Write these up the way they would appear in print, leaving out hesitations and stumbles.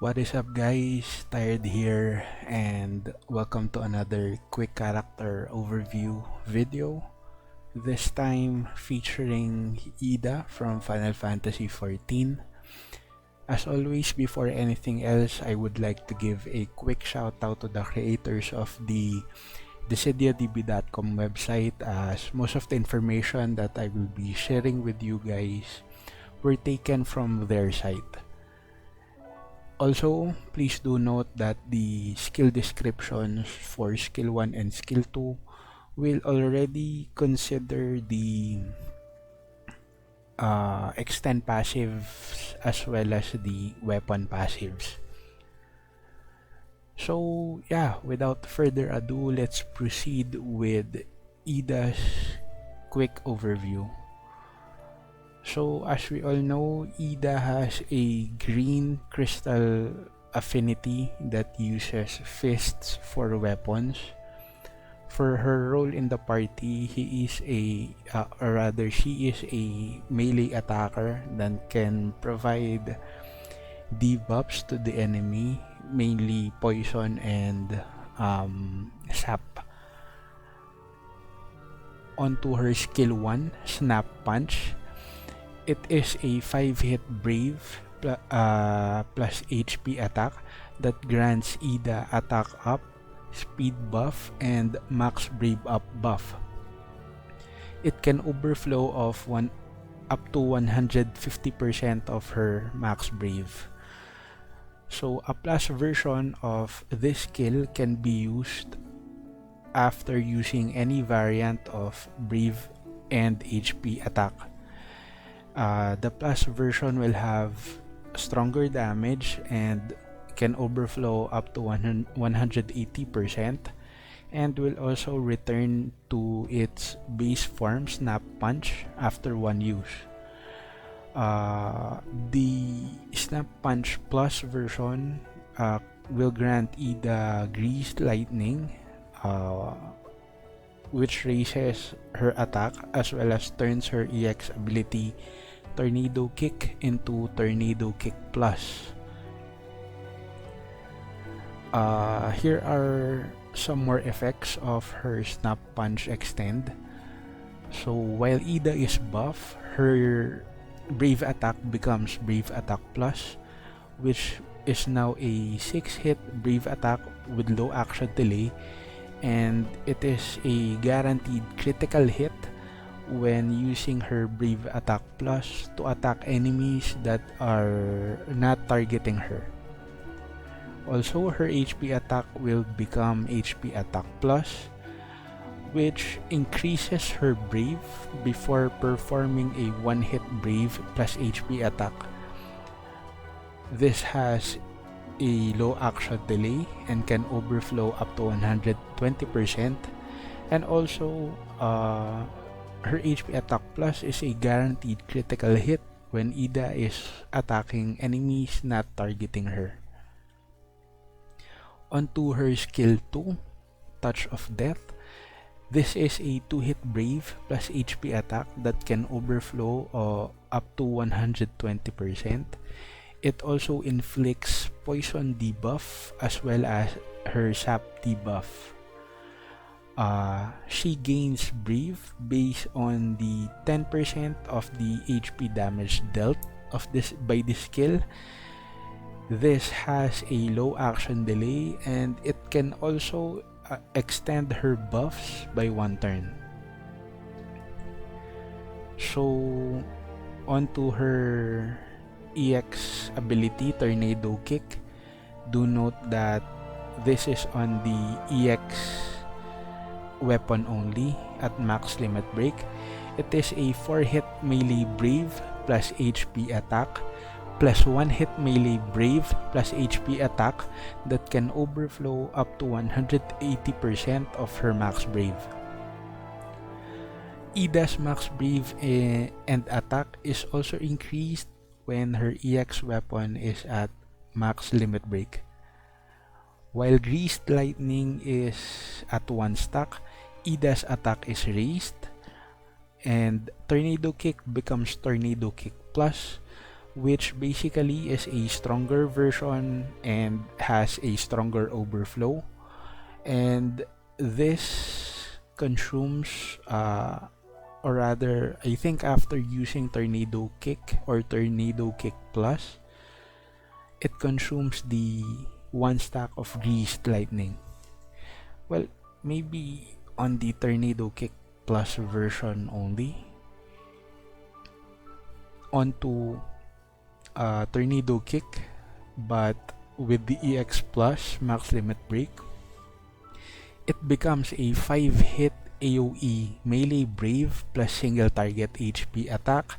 What is up guys, Tired here, and welcome to another quick character overview video. This time featuring Ida from Final Fantasy XIV. As always, before anything else, I would like to give a quick shout out to the creators of the DissidiaDB.com website, as most of the information that I will be sharing with you guys were taken from their site. Also, please do note that the skill descriptions for skill 1 and skill 2 will already consider the extend passives as well as the weapon passives. So yeah, without further ado, let's proceed with Ida's quick overview. So as we all know, Ida has a green crystal affinity that uses fists for weapons. For her role in the party, she is a melee attacker that can provide debuffs to the enemy, mainly poison and sap. Onto her skill 1, Snap Punch. It is a 5-hit Brave plus HP attack that grants Ida attack up, speed buff, and max Brave up buff. It can overflow of up to 150% of her max Brave. So a plus version of this skill can be used after using any variant of Brave and HP attack. The plus version will have stronger damage and can overflow up to 180% and will also return to its base form Snap Punch after one use. The Snap Punch Plus version will grant Ida Greased Lightning, which raises her attack as well as turns her EX ability Tornado Kick into Tornado Kick Plus. Here are some more effects of her Snap Punch Extend. So while Ida is buff, her Brave Attack becomes Brave Attack Plus, which is now a 6-hit Brave Attack with low action delay, and it is a guaranteed critical hit when using her Brave Attack Plus to attack enemies that are not targeting her. Also, her HP attack will become HP Attack Plus, which increases her Brave before performing a 1-hit Brave plus HP attack. This has a low action delay and can overflow up to 120%, and also her HP Attack Plus is a guaranteed critical hit when Ida is attacking enemies not targeting her. Onto her skill 2, Touch of Death. This is a 2-hit Brave plus HP attack that can overflow up to 120%. It also inflicts poison debuff as well as her sap debuff. She gains Brave based on the 10% of the HP damage dealt by this skill. This has a low action delay and it can also extend her buffs by 1 turn. So onto her EX ability, Tornado Kick. Do note that this is on the EX weapon only at max limit break. It is a 4-hit melee Brave plus HP attack plus 1-hit melee Brave plus HP attack that can overflow up to 180% of her max Brave. Ida's max Brave and attack is also increased when her EX weapon is at max limit break. While Greased Lightning is at 1 stack, Ida's attack is raised, and Tornado Kick becomes Tornado Kick Plus, which basically is a stronger version and has a stronger overflow. And this consumes, or rather, I think after using Tornado Kick or Tornado Kick Plus, it consumes the one stack of Greased Lightning. Well, maybe on the Tornado Kick Plus version only. Onto Tornado Kick, but with the EX Plus Max Limit Break, it becomes a 5-hit AoE melee brave plus single target HP attack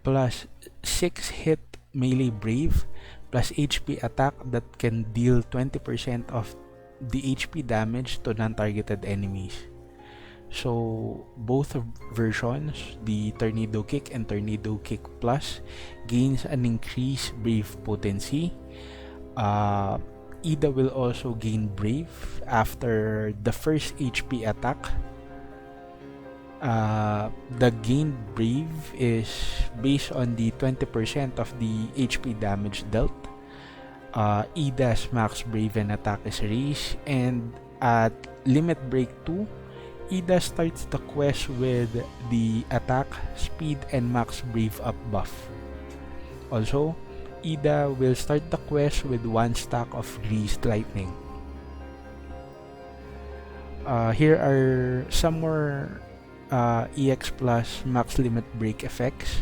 plus 6-hit melee brave plus HP attack that can deal 20% of the HP damage to non-targeted enemies. So both versions, the Tornado Kick and Tornado Kick Plus, gains an increased brave potency. Ida will also gain brave after the first HP attack. The gained brave is based on the 20% of the HP damage dealt. Ida's max brave and attack is raised, and at limit break 2, Ida starts the quest with the attack, speed, and max brave up buff. Also, Ida will start the quest with one stack of Greased Lightning. Here are some more EX Plus max limit break effects.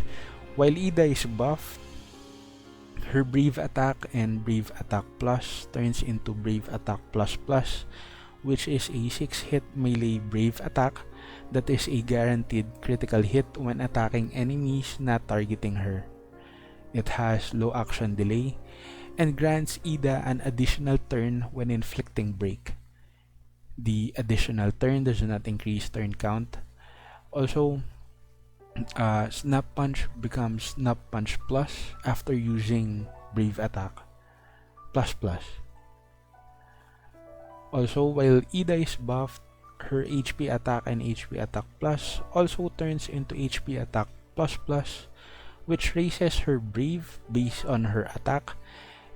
While Ida is buffed, her Brave Attack and Brave Attack Plus turns into Brave Attack Plus Plus, which is a 6-hit melee brave attack that is a guaranteed critical hit when attacking enemies not targeting her. It has low action delay and grants Ida an additional turn when inflicting break. The additional turn does not increase turn count. Also, Snap Punch becomes Snap Punch Plus after using Brave Attack Plus Plus. Also, while Ida is buffed, her HP Attack and HP Attack Plus also turns into HP Attack Plus Plus, which raises her Brave based on her attack,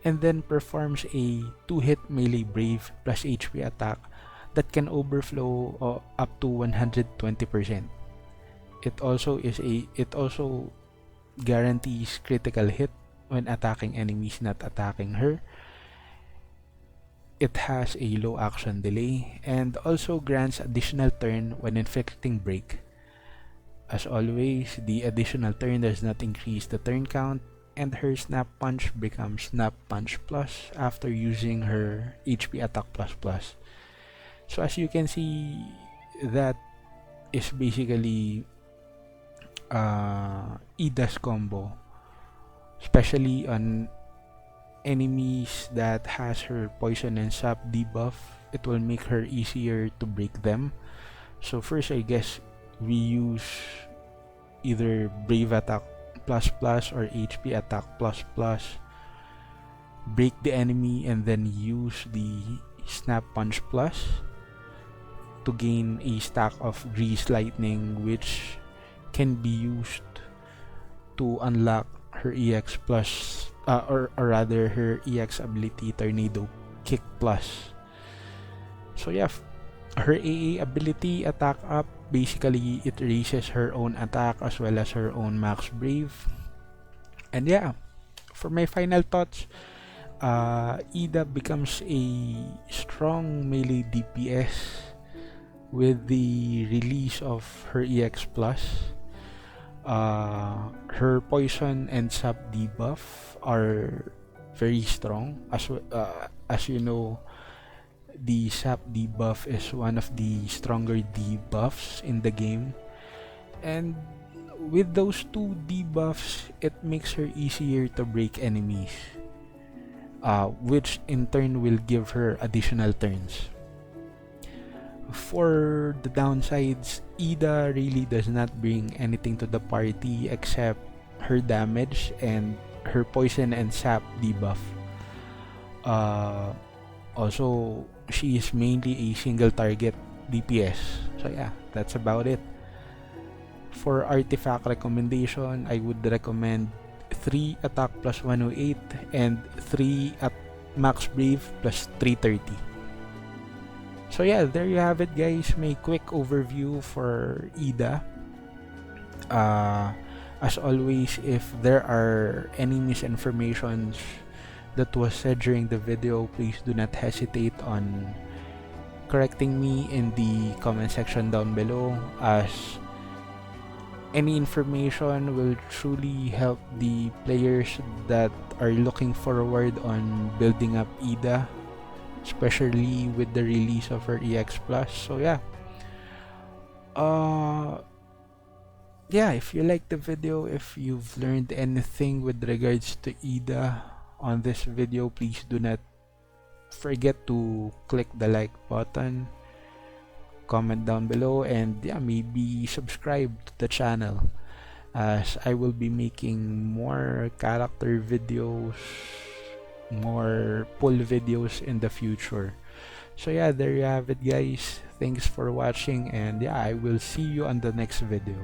and then performs a 2-hit melee Brave plus HP attack that can overflow up to 120%. It also guarantees critical hit when attacking enemies not attacking her. It has a low action delay and also grants additional turn when inflicting break. As always, the additional turn does not increase the turn count, and her Snap Punch becomes Snap Punch Plus after using her HP Attack Plus Plus. So as you can see, that is basically Ida's combo, especially on enemies that has her poison and sap debuff. It will make her easier to break them. So first, I guess we use either Brave Attack Plus Plus or HP Attack Plus Plus, break the enemy, and then use the Snap Punch Plus to gain a stack of Greased Lightning, which can be used to unlock her EX Plus, or rather her EX ability Tornado Kick Plus. So yeah, her AA ability Attack Up, basically it raises her own attack as well as her own max brave. And yeah, for my final thoughts, Ida becomes a strong melee DPS with the release of her EX Plus. Her poison and sap debuff are very strong. As you know, the sap debuff is one of the stronger debuffs in the game, and with those two debuffs, it makes her easier to break enemies, which in turn will give her additional turns. For the downsides, Ida really does not bring anything to the party except her damage and her poison and sap debuff. Also, she is mainly a single target DPS. So yeah, that's about it. For artifact recommendation, I would recommend 3 attack plus 108 and 3 at max brave plus 330. So yeah, there you have it guys, my quick overview for Ida. As always, if there are any misinformations that was said during the video, please do not hesitate on correcting me in the comment section down below, as any information will truly help the players that are looking forward on building up Ida, especially with the release of her EX Plus. So yeah, if you like the video, if you've learned anything with regards to Ida on this video, please do not forget to click the like button, comment down below, and yeah, maybe subscribe to the channel, as I will be making more character videos, more pull videos in the future. So yeah, there you have it guys, thanks for watching, and yeah, I will see you on the next video.